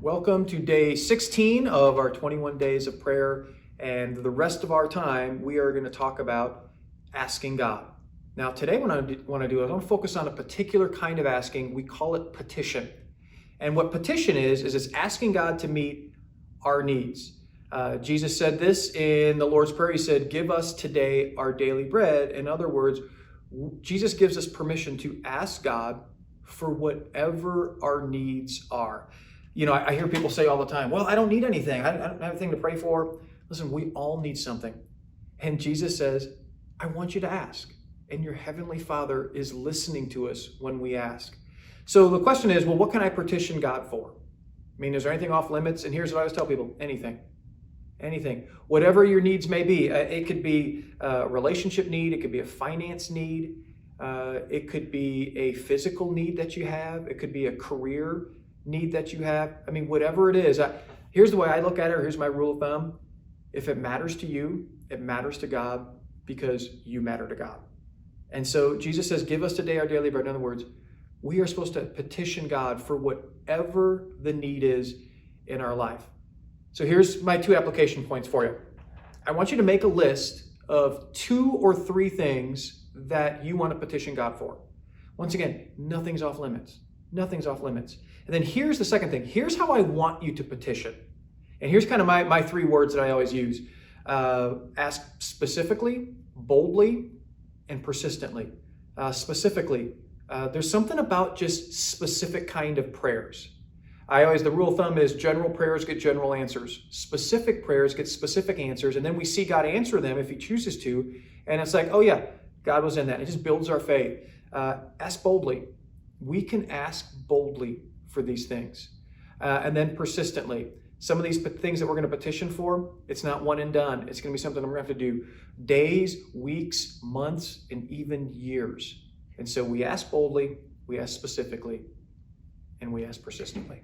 Welcome to day 16 of our 21 days of prayer. And the rest of our time, we are going to talk about asking God. Now, today, what I want to do is I want to focus on a particular kind of asking. We call it petition. And what petition is it's asking God to meet our needs. Jesus said this in the Lord's Prayer. He said, "Give us today our daily bread." In other words, Jesus gives us permission to ask God for whatever our needs are. You know, I hear people say all the time, well, I don't need anything. I don't have anything to pray for. Listen, we all need something. And Jesus says, I want you to ask. And your Heavenly Father is listening to us when we ask. So the question is, well, what can I petition God for? I mean, is there anything off limits? And here's what I always tell people, anything. Anything. Whatever your needs may be. It could be a relationship need. It could be a finance need. It could be a physical need that you have. It could be a career need that you have. I mean, whatever it is. Here's the way I look at it, or here's my rule of thumb. If it matters to you, it matters to God because you matter to God. And so Jesus says, give us today our daily bread. In other words, we are supposed to petition God for whatever the need is in our life. So here's my 2 application points for you. I want you to make a list of 2 or 3 things that you want to petition God for. Once again, nothing's off limits. Nothing's off limits. And then here's the second thing. Here's how I want you to petition. And here's kind of my 3 words that I always use. Ask specifically, boldly, and persistently. Specifically, there's something about just specific kind of prayers. The rule of thumb is general prayers get general answers. Specific prayers get specific answers. And then we see God answer them if he chooses to. And it's like, oh yeah, God was in that. It just builds our faith. Ask boldly. We can ask boldly for these things. And then persistently. Some of these things that we're going to petition for, it's not one and done. It's going to be something we're going to have to do days, weeks, months, and even years. And so we ask boldly, we ask specifically, and we ask persistently.